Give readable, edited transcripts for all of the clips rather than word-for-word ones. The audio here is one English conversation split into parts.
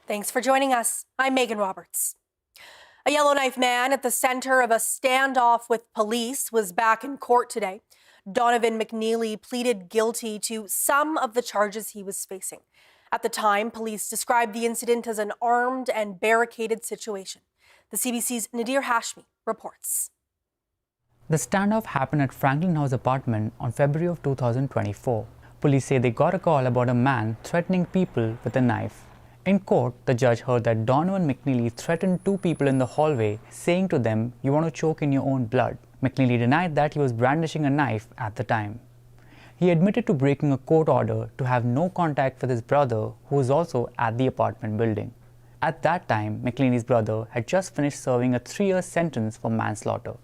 Thanks for joining us. I'm Megan Roberts. A Yellowknife man at the center of a standoff with police was back in court today. Donovan McNeely pleaded guilty to some of the charges he was facing. At the time, police described the incident as an armed and barricaded situation. The CBC's Nadir Hashmi reports. The standoff happened at Franklin House apartment on February of 2024. Police say they got a call about a man threatening people with a knife. In court, the judge heard that Donovan McNeely threatened two people in the hallway, saying to them, "You want to choke in your own blood." McNeely denied that he was brandishing a knife at the time. He admitted to breaking a court order to have no contact with his brother, who was also at the apartment building. At that time, McNeely's brother had just finished serving a 3-year sentence for manslaughter.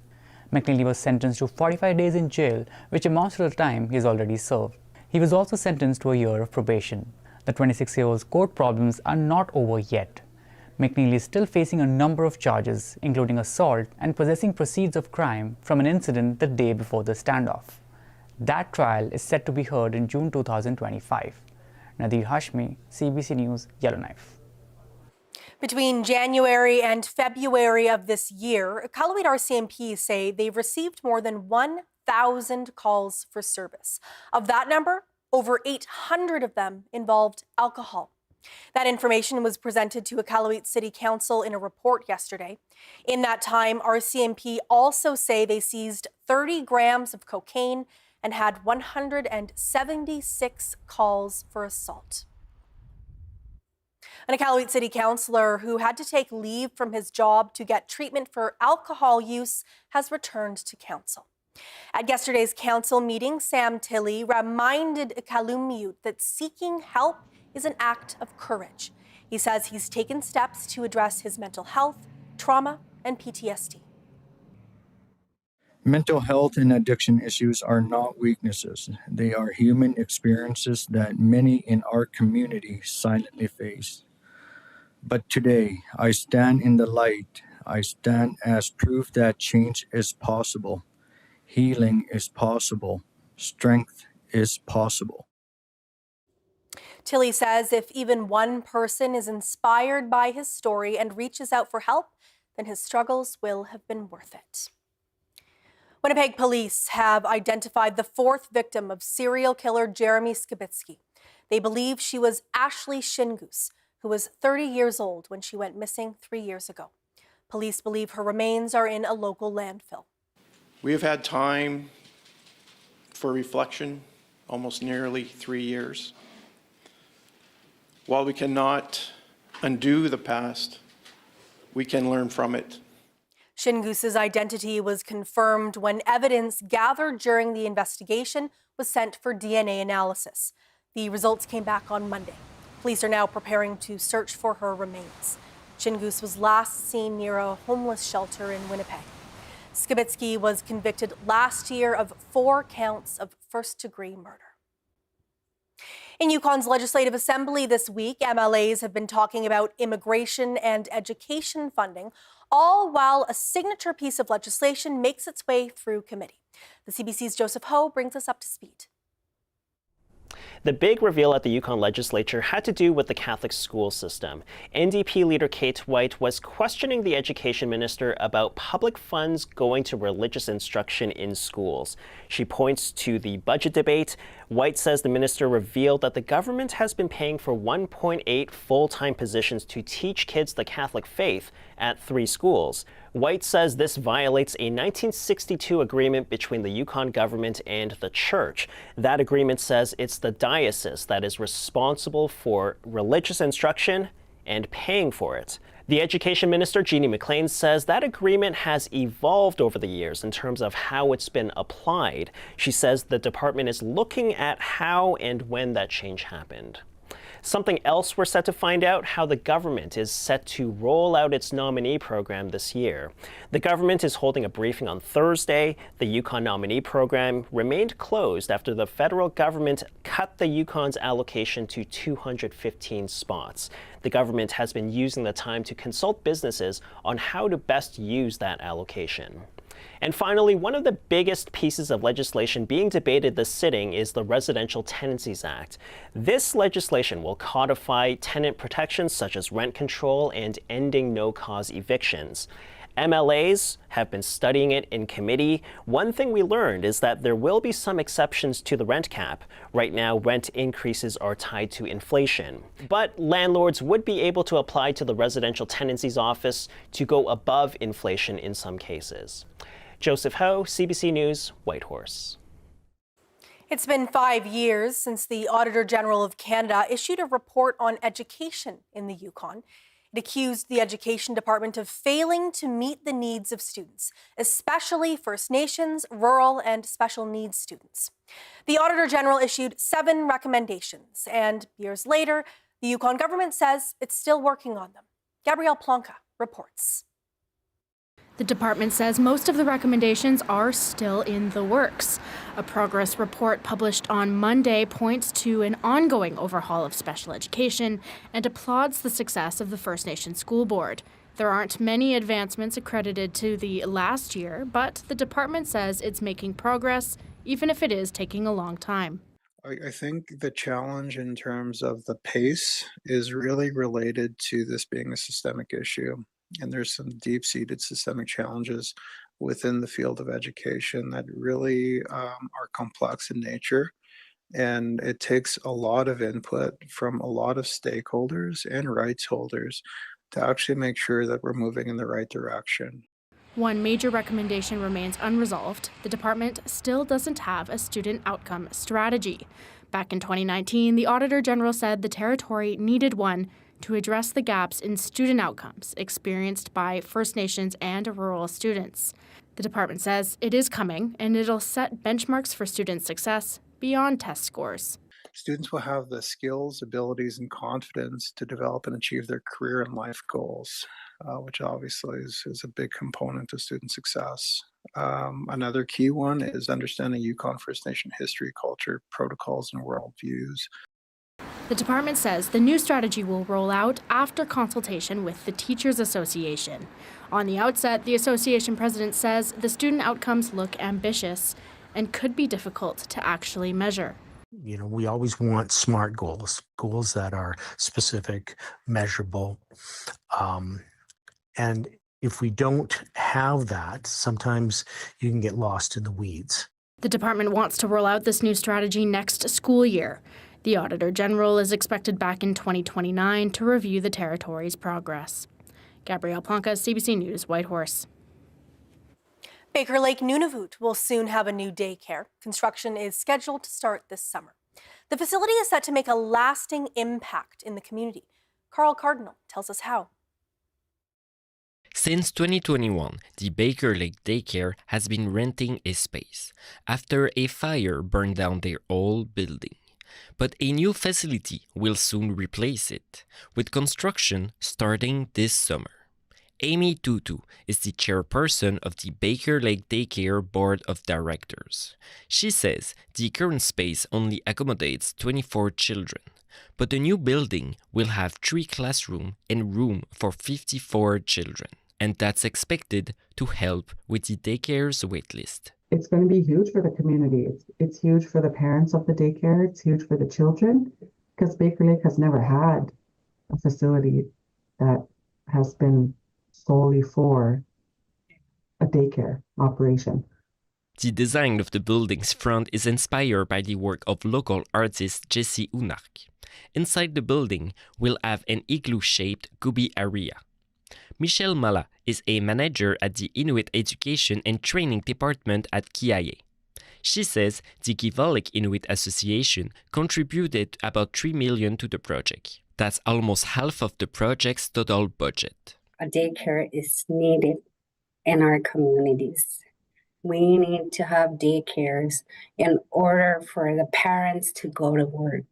McNeely was sentenced to 45 days in jail, which amounts to the time he has already served. He was also sentenced to a year of probation. The 26-year-old's court problems are not over yet. McNeely is still facing a number of charges, including assault and possessing proceeds of crime from an incident the day before the standoff. That trial is set to be heard in June 2025. Nadir Hashmi, CBC News, Yellowknife. Between January and February of this year, Iqaluit RCMP say they've received more than 1,000 calls for service. Of that number, over 800 of them involved alcohol. That information was presented to Iqaluit City Council in a report yesterday. In that time, RCMP also say they seized 30 grams of cocaine and had 176 calls for assault. An Iqaluit City Councillor who had to take leave from his job to get treatment for alcohol use has returned to council. At yesterday's council meeting, Sam Tilley reminded Iqaluit that seeking help is an act of courage. He says he's taken steps to address his mental health, trauma, and PTSD. Mental health and addiction issues are not weaknesses. They are human experiences that many in our community silently face. But today, I stand in the light. I stand as proof that change is possible. Healing is possible. Strength is possible. Tilley says if even one person is inspired by his story and reaches out for help, then his struggles will have been worth it. Winnipeg police have identified the 4th victim of serial killer Jeremy Skibitsky. They believe she was Ashley Shingoose, who was 30 years old when she went missing 3 years ago. Police believe her remains are in a local landfill. We have had time for reflection, almost nearly 3 years. While we cannot undo the past, we can learn from it. Shingoose's identity was confirmed when evidence gathered during the investigation was sent for DNA analysis. The results came back on Monday. Police are now preparing to search for her remains. Shingoose was last seen near a homeless shelter in Winnipeg. Skibitsky was convicted last year of 4 counts of first-degree murder. In Yukon's Legislative Assembly this week, MLAs have been talking about immigration and education funding, all while a signature piece of legislation makes its way through committee. The CBC's Joseph Ho brings us up to speed. The big reveal at the Yukon Legislature had to do with the Catholic school system. NDP leader Kate White was questioning the education minister about public funds going to religious instruction in schools. She points to the budget debate. White says the minister revealed that the government has been paying for 1.8 full-time positions to teach kids the Catholic faith at 3 schools. White says this violates a 1962 agreement between the Yukon government and the church. That agreement says it's the diocese that is responsible for religious instruction and paying for it. The Education Minister, Jeannie McLean, says that agreement has evolved over the years in terms of how it's been applied. She says the department is looking at how and when that change happened. Something else we're set to find out, how the government is set to roll out its nominee program this year. The government is holding a briefing on Thursday. The Yukon nominee program remained closed after the federal government cut the Yukon's allocation to 215 spots. The government has been using the time to consult businesses on how to best use that allocation. And finally, one of the biggest pieces of legislation being debated this sitting is the Residential Tenancies Act. This legislation will codify tenant protections such as rent control and ending no-cause evictions. MLAs have been studying it in committee. One thing we learned is that there will be some exceptions to the rent cap. Right now, rent increases are tied to inflation. But landlords would be able to apply to the Residential Tenancies Office to go above inflation in some cases. Joseph Ho, CBC News, Whitehorse. It's been 5 years since the Auditor General of Canada issued a report on education in the Yukon. It accused the Education Department of failing to meet the needs of students, especially First Nations, rural, and special needs students. The Auditor General issued 7 recommendations, and years later, the Yukon government says it's still working on them. Gabrielle Plonka reports. The department says most of the recommendations are still in the works. A progress report published on Monday points to an ongoing overhaul of special education and applauds the success of the First Nation School Board. There aren't many advancements accredited to the last year, but the department says it's making progress, even if it is taking a long time. I think the challenge in terms of the pace is really related to this being a systemic issue. And there's some deep-seated systemic challenges within the field of education that really are complex in nature. And it takes a lot of input from a lot of stakeholders and rights holders to actually make sure that we're moving in the right direction. One major recommendation remains unresolved. The department still doesn't have a student outcome strategy. Back in 2019, the Auditor General said the territory needed one to address the gaps in student outcomes experienced by First Nations and rural students. The department says it is coming, and it'll set benchmarks for student success beyond test scores. Students will have the skills, abilities, and confidence to develop and achieve their career and life goals, which obviously is a big component of student success. Another key one is understanding Yukon First Nation history, culture, protocols, and worldviews. The department says the new strategy will roll out after consultation with the Teachers Association. On the outset, the association president says the student outcomes look ambitious and could be difficult to actually measure. You know, we always want SMART goals, goals that are specific, measurable. And if we don't have that, sometimes you can get lost in the weeds. The department wants to roll out this new strategy next school year. The Auditor General is expected back in 2029 to review the territory's progress. Gabrielle Plonka, CBC News, Whitehorse. Baker Lake Nunavut will soon have a new daycare. Construction is scheduled to start this summer. The facility is set to make a lasting impact in the community. Carl Cardinal tells us how. Since 2021, the Baker Lake Daycare has been renting a space after a fire burned down their old building. But a new facility will soon replace it, with construction starting this summer. Amy Tutu is the chairperson of the Baker Lake Daycare Board of Directors. She says the current space only accommodates 24 children, but the new building will have 3 classrooms and room for 54 children, and that's expected to help with the daycare's waitlist. It's going to be huge for the community. It's huge for the parents of the daycare. It's huge for the children, because Baker Lake has never had a facility that has been solely for a daycare operation. The design of the building's front is inspired by the work of local artist Jesse Unark. Inside the building, we'll have an igloo-shaped goobie area. Michelle Mala is a manager at the Inuit Education and Training Department at Kiaye. She says the Kivalliq Inuit Association contributed about $3 million to the project. That's almost half of the project's total budget. A daycare is needed in our communities. We need to have daycares in order for the parents to go to work,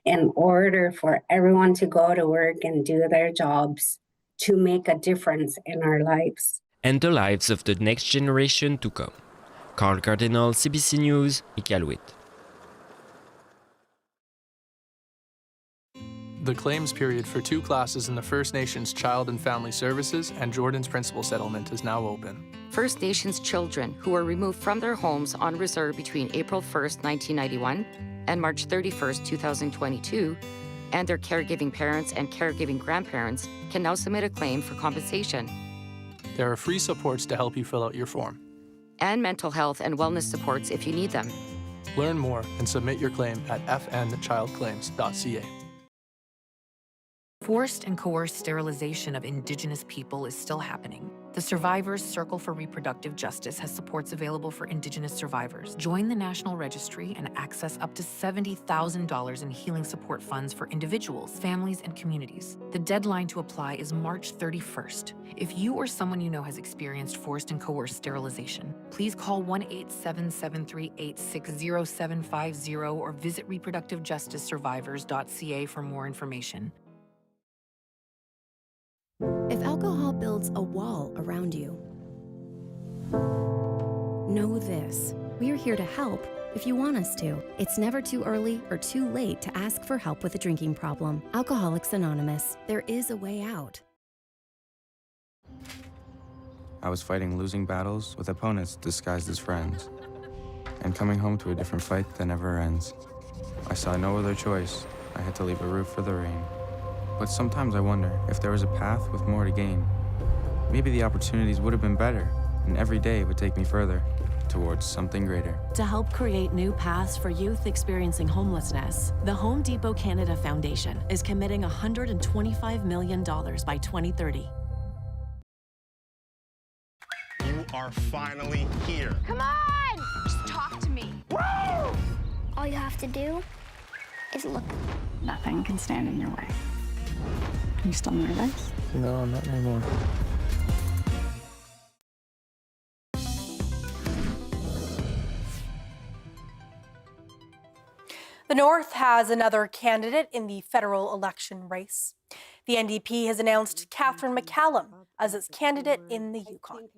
in order for everyone to go to work and do their jobs, to make a difference in our lives. And the lives of the next generation to come. Carl Cardinal, CBC News, Iqaluit. The claims period for 2 classes in the First Nations Child and Family Services and Jordan's Principal Settlement is now open. First Nations children who were removed from their homes on reserve between April 1st, 1991 and March 31st, 2022, and their caregiving parents and caregiving grandparents can now submit a claim for compensation. There are free supports to help you fill out your form. And mental health and wellness supports if you need them. Learn more and submit your claim at fnchildclaims.ca. Forced and coerced sterilization of Indigenous people is still happening. The Survivors Circle for Reproductive Justice has supports available for Indigenous survivors. Join the National Registry and access up to $70,000 in healing support funds for individuals, families, and communities. The deadline to apply is March 31st. If you or someone you know has experienced forced and coerced sterilization, please call 1-877-386-0750 or visit reproductivejusticesurvivors.ca for more information. If alcohol builds a wall around you, know this. We are here to help if you want us to. It's never too early or too late to ask for help with a drinking problem. Alcoholics Anonymous. There is a way out. I was fighting losing battles with opponents disguised as friends, and coming home to a different fight that never ends. I saw no other choice. I had to leave a roof for the rain. But sometimes I wonder if there was a path with more to gain. Maybe the opportunities would have been better, and every day would take me further towards something greater. To help create new paths for youth experiencing homelessness, the Home Depot Canada Foundation is committing $125 million by 2030. You are finally here. Come on! Just talk to me. Woo! All you have to do is look. Nothing can stand in your way. Are you still nervous? No, not anymore. The North has another candidate in the federal election race. The NDP has announced Catherine McCallum as its candidate in the Yukon.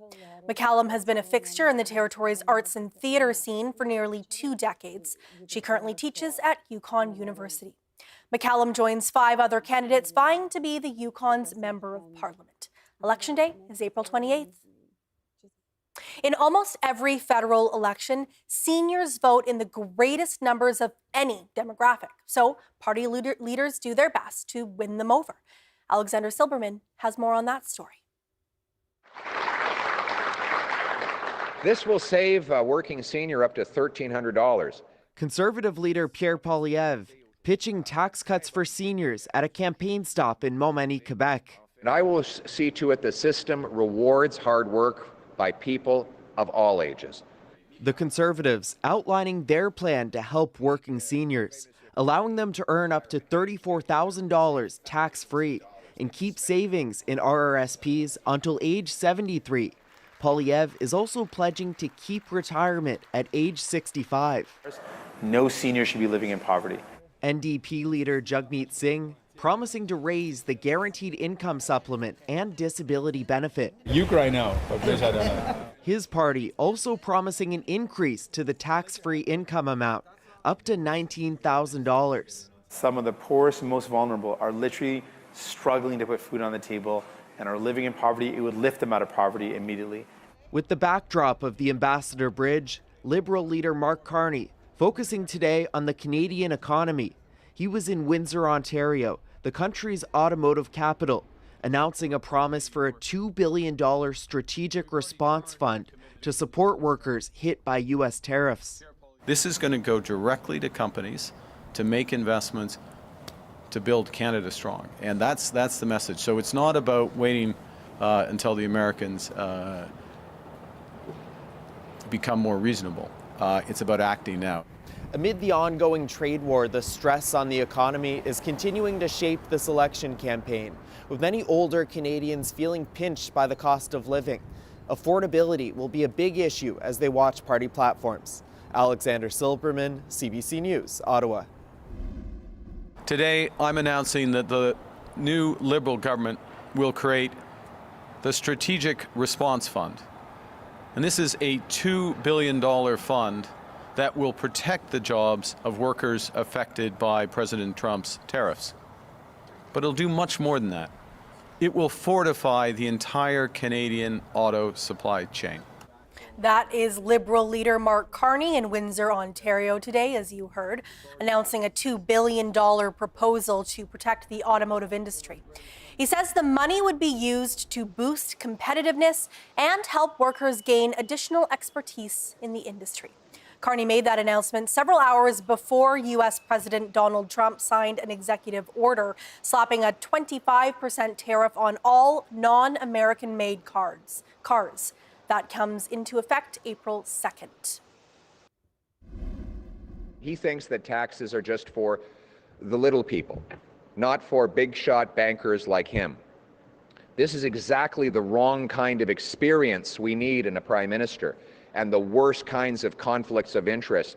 McCallum has been a fixture in the territory's arts and theatre scene for nearly 2 decades. She currently teaches at Yukon University. McCallum joins 5 other candidates vying to be the Yukon's Member of Parliament. Election day is April 28th. In almost every federal election, seniors vote in the greatest numbers of any demographic. So party leaders do their best to win them over. Alexander Silberman has more on that story. This will save a working senior up to $1,300. Conservative leader Pierre Poilievre pitching tax cuts for seniors at a campaign stop in Montmagny, Quebec. And I will see to it the system rewards hard work by people of all ages. The Conservatives outlining their plan to help working seniors, allowing them to earn up to $34,000 tax-free and keep savings in RRSPs until age 73. Poilievre is also pledging to keep retirement at age 65. No senior should be living in poverty. NDP leader Jagmeet Singh promising to raise the guaranteed income supplement and disability benefit. You cry now. His party also promising an increase to the tax-free income amount, up to $19,000. Some of the poorest and most vulnerable are literally struggling to put food on the table and are living in poverty. It would lift them out of poverty immediately. With the backdrop of the Ambassador Bridge, Liberal leader Mark Carney focusing today on the Canadian economy. He was in Windsor, Ontario, the country's automotive capital, announcing a promise for a $2 billion strategic response fund to support workers hit by U.S. tariffs. This is going to go directly to companies to make investments to build Canada strong. And that's the message. So it's not about waiting until the Americans become more reasonable. It's about acting now. Amid the ongoing trade war, the stress on the economy is continuing to shape this election campaign, with many older Canadians feeling pinched by the cost of living. Affordability will be a big issue as they watch party platforms. Alexander Silberman, CBC News, Ottawa. Today, I'm announcing that the new Liberal government will create the Strategic Response Fund. And this is a $2 billion fund that will protect the jobs of workers affected by President Trump's tariffs. But it'll do much more than that. It will fortify the entire Canadian auto supply chain. That is Liberal leader Mark Carney in Windsor, Ontario today, as you heard, announcing a $2 billion proposal to protect the automotive industry. He says the money would be used to boost competitiveness and help workers gain additional expertise in the industry. Carney made that announcement several hours before U.S. President Donald Trump signed an executive order slapping a 25% tariff on all non-American-made cars. That comes into effect April 2nd. He thinks that taxes are just for the little people, not for big shot bankers like him. This is exactly the wrong kind of experience we need in a prime minister, and the worst kinds of conflicts of interest.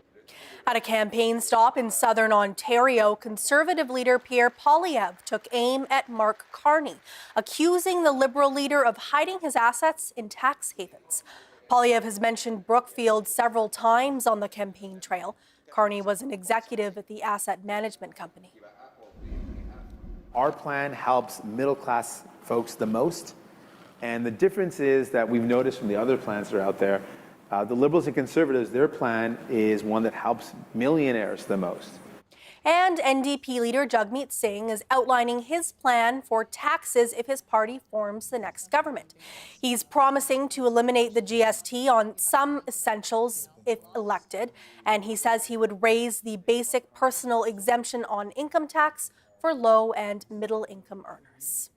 At a campaign stop in southern Ontario, Conservative leader Pierre Poilievre took aim at Mark Carney, accusing the Liberal leader of hiding his assets in tax havens. Poilievre has mentioned Brookfield several times on the campaign trail. Carney was an executive at the asset management company. Our plan helps middle-class folks the most, and the difference is that we've noticed from the other plans that are out there, the Liberals and Conservatives, their plan is one that helps millionaires the most. And NDP leader Jagmeet Singh is outlining his plan for taxes if his party forms the next government. He's promising to eliminate the GST on some essentials if elected, and he says he would raise the basic personal exemption on income tax for low and middle income earners.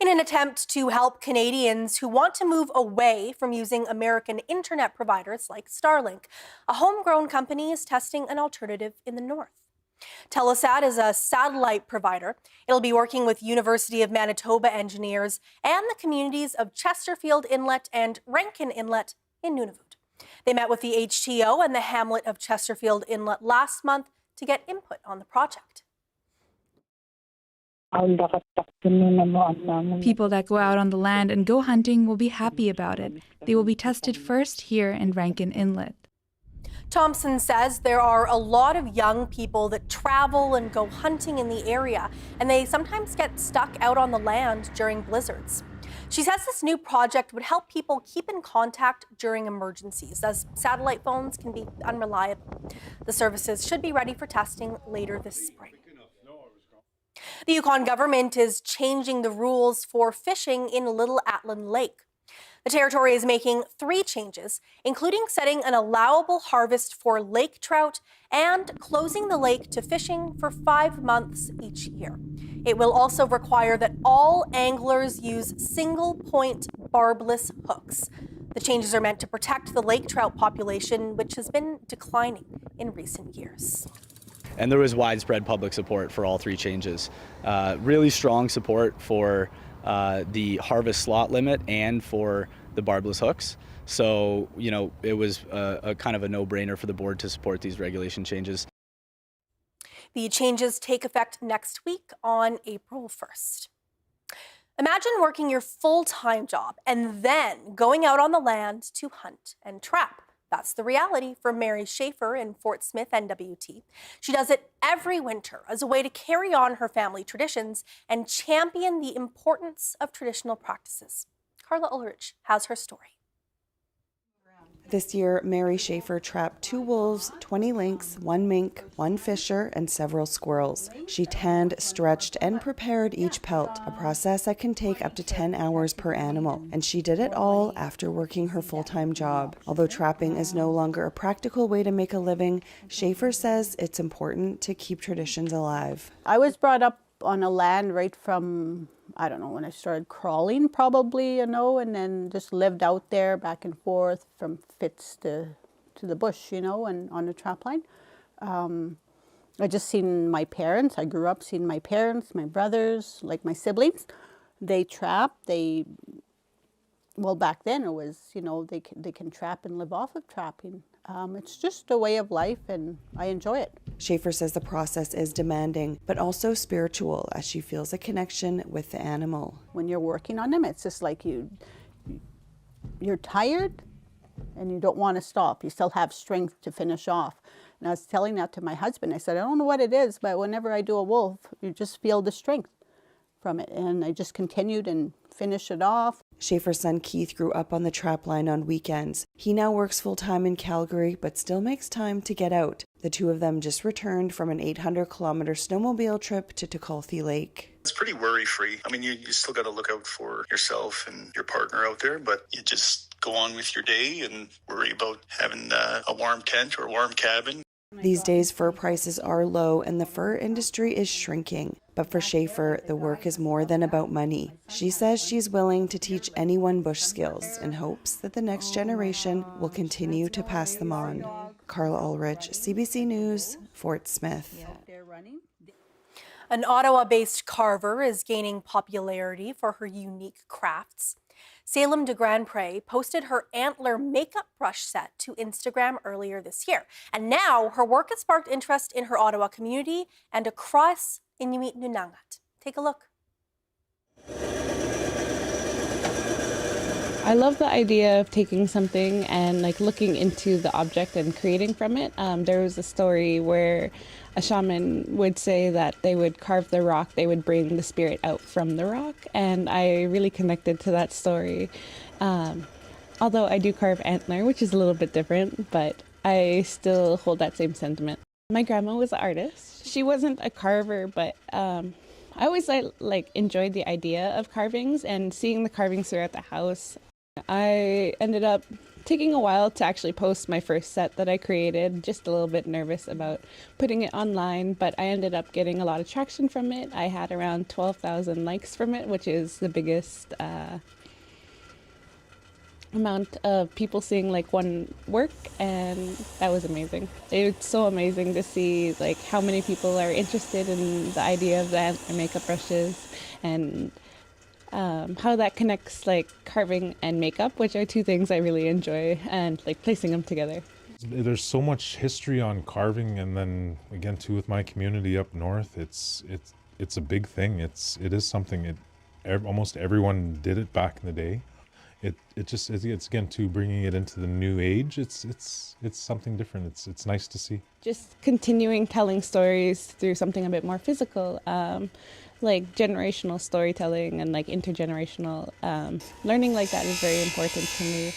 In an attempt to help Canadians who want to move away from using American internet providers like Starlink, a homegrown company is testing an alternative in the north. Telesat is a satellite provider. It'll be working with University of Manitoba engineers and the communities of Chesterfield Inlet and Rankin Inlet in Nunavut. They met with the HTO and the hamlet of Chesterfield Inlet last month to get input on the project. People that go out on the land and go hunting will be happy about it. They will be tested first here in Rankin Inlet. Thompson says there are a lot of young people that travel and go hunting in the area, and they sometimes get stuck out on the land during blizzards. She says this new project would help people keep in contact during emergencies, as satellite phones can be unreliable. The services should be ready for testing later this spring. The Yukon government is changing the rules for fishing in Little Atlin Lake. The territory is making 3 changes, including setting an allowable harvest for lake trout and closing the lake to fishing for 5 months each year. It will also require that all anglers use single-point barbless hooks. The changes are meant to protect the lake trout population, which has been declining in recent years. And there was widespread public support for all 3 changes. Really strong support for the harvest slot limit and for the barbless hooks. So, it was a kind of a no-brainer for the board to support these regulation changes. The changes take effect next week on April 1st. Imagine working your full-time job and then going out on the land to hunt and trap. That's the reality for Mary Schaefer in Fort Smith, NWT. She does it every winter as a way to carry on her family traditions and champion the importance of traditional practices. Carla Ulrich has her story. This year, Mary Schaefer trapped 2 wolves, 20 lynx, 1 mink, 1 fisher, and several squirrels. She tanned, stretched, and prepared each pelt, a process that can take up to 10 hours per animal. And she did it all after working her full-time job. Although trapping is no longer a practical way to make a living, Schaefer says it's important to keep traditions alive. I was brought up on a land right from, I don't know, when I started crawling probably, and then just lived out there back and forth from Fitz to the bush, and on the trap line. I just seen my parents. I grew up seeing my parents, my brothers, like my siblings. They trap. Well, back then it was, they can trap and live off of trapping. It's just a way of life, and I enjoy it. Schaefer says the process is demanding, but also spiritual, as she feels a connection with the animal. When you're working on them, it's just like you're tired, and you don't want to stop. You still have strength to finish off. And I was telling that to my husband. I said, I don't know what it is, but whenever I do a wolf, you just feel the strength from it. And I just continued and finished it off. Schaefer's son Keith grew up on the trap line on weekends. He now works full-time in Calgary, but still makes time to get out. The two of them just returned from an 800-kilometer snowmobile trip to Tukulthi Lake. It's pretty worry-free. I mean, you still got to look out for yourself and your partner out there, but you just go on with your day and worry about having a warm tent or a warm cabin. These days, fur prices are low and the fur industry is shrinking. But for Schaefer, the work is more than about money. She says she's willing to teach anyone bush skills in hopes that the next generation will continue to pass them on. Carla Ulrich, CBC News, Fort Smith. An Ottawa-based carver is gaining popularity for her unique crafts. Salem de Grand Pre posted her antler makeup brush set to Instagram earlier this year. And now her work has sparked interest in her Ottawa community and across Inuit Nunangat. Take a look. I love the idea of taking something and looking into the object and creating from it. There was a story where a shaman would say that they would carve the rock, they would bring the spirit out from the rock, and I really connected to that story. Although I do carve antler, which is a little bit different, but I still hold that same sentiment. My grandma was an artist. She wasn't a carver, but I always enjoyed the idea of carvings and seeing the carvings throughout the house. I ended up taking a while to actually post my first set that I created, just a little bit nervous about putting it online, but I ended up getting a lot of traction from it. I had around 12,000 likes from it, which is the biggest amount of people seeing one work, and that was amazing. It was so amazing to see how many people are interested in the idea of the antler makeup brushes and how that connects carving and makeup, which are two things I really enjoy, and placing them together. There's so much history on carving, and then again too with my community up north, it's a big thing. It is something. Almost everyone did it back in the day. It's again too bringing it into the new age. It's something different. It's nice to see. Just continuing telling stories through something a bit more physical. Generational storytelling and intergenerational learning like that is very important to me.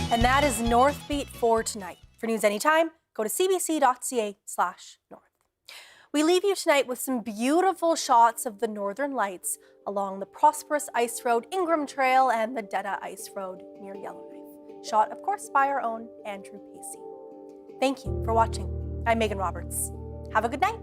And that is Northbeat for tonight. For news anytime, go to cbc.ca/north. We leave you tonight with some beautiful shots of the Northern Lights along the prosperous ice road Ingram Trail and the Detta Ice Road near Yellowknife. Shot, of course, by our own Andrew Pacey. Thank you for watching. I'm Megan Roberts. Have a good night.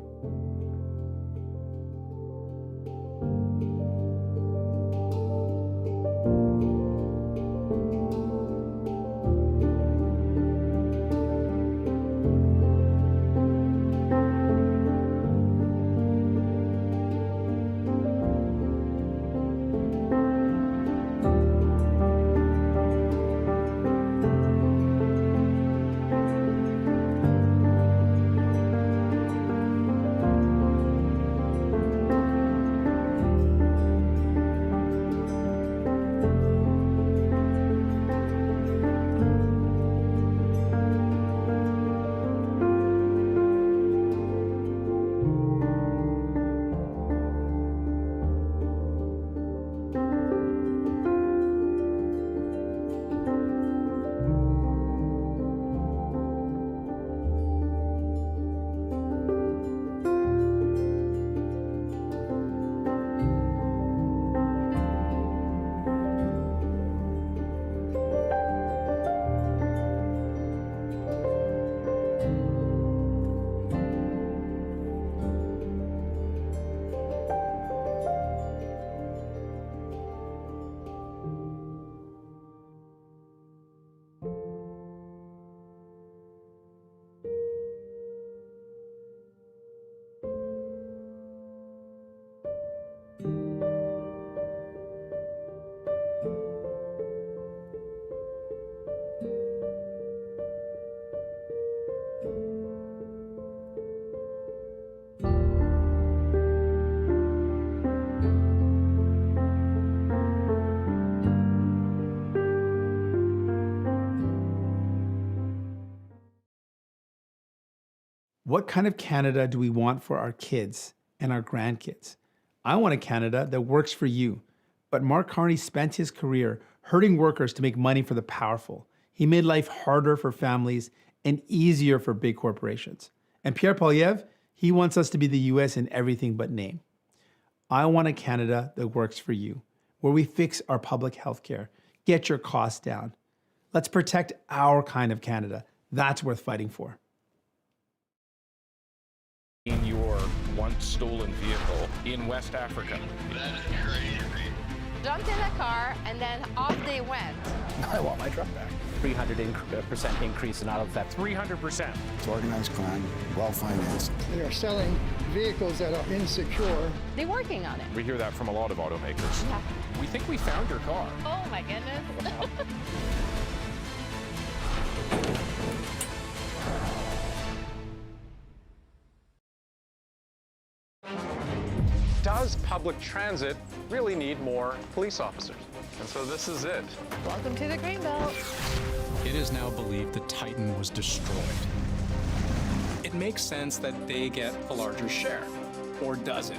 What kind of Canada do we want for our kids and our grandkids? I want a Canada that works for you. But Mark Carney spent his career hurting workers to make money for the powerful. He made life harder for families and easier for big corporations. And Pierre Poilievre, he wants us to be the US in everything but name. I want a Canada that works for you, where we fix our public health care, get your costs down. Let's protect our kind of Canada. That's worth fighting for. In your once stolen vehicle in West Africa. That is crazy. Jumped in the car and then off they went. I want my truck back. 300% increase in auto theft. 300%. It's organized crime, well-financed. They are selling vehicles that are insecure. They're working on it. We hear that from a lot of automakers. Yeah. We think we found your car. Oh my goodness. Does public transit really need more police officers? And so this is it. Welcome to the Greenbelt. It is now believed that Titan was destroyed. It makes sense that they get a larger share, or does it?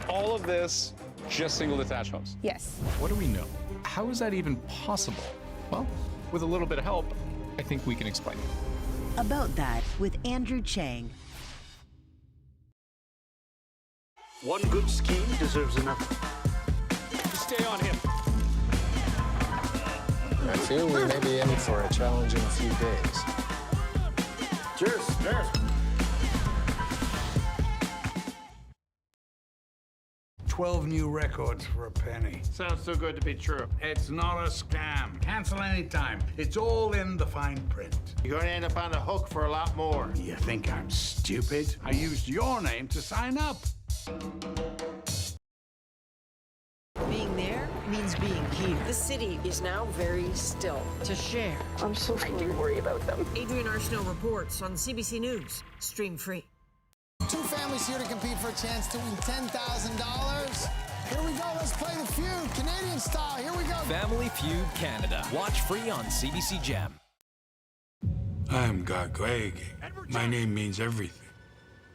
All of this, just single detached homes. Yes. What do we know? How is that even possible? Well, with a little bit of help, I think we can explain it. About that with Andrew Chang. One good scheme deserves another. Stay on him. I feel we may be in for a challenging few days. Cheers. Cheers. 12 new records for a penny. Sounds too good to be true. It's not a scam. Cancel anytime. It's all in the fine print. You're going to end up on the hook for a lot more. You think I'm stupid? I used your name to sign up. Being there means being here. The city is now very still. To share. I'm so sorry. I do worry about them. Adrian Arsenault reports on CBC News. Stream free. Two families here to compete for a chance to win $10,000. Here we go. Let's play the feud. Canadian style. Here we go. Family Feud Canada. Watch free on CBC Gem. I am Gagweg. My name means everything.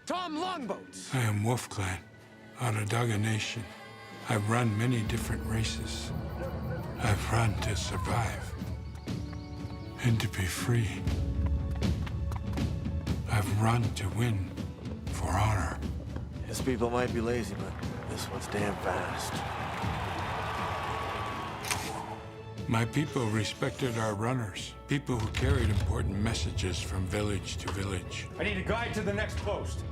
Tom Longboats. I am Wolf Clan, Onondaga Nation. I've run many different races. I've run to survive and to be free. I've run to win for honor. His people might be lazy, but this one's damn fast. My people respected our runners, people who carried important messages from village to village. I need a guide to the next post.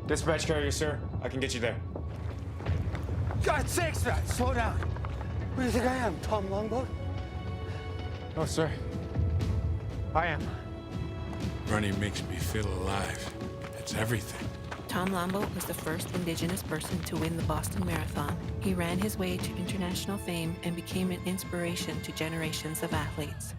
Dispatch carrier, sir. I can get you there. God sakes, man! Slow down. Who do you think I am, Tom Longboat? No, sir. I am. Running makes me feel alive. It's everything. Tom Longboat was the first Indigenous person to win the Boston Marathon. He ran his way to international fame and became an inspiration to generations of athletes.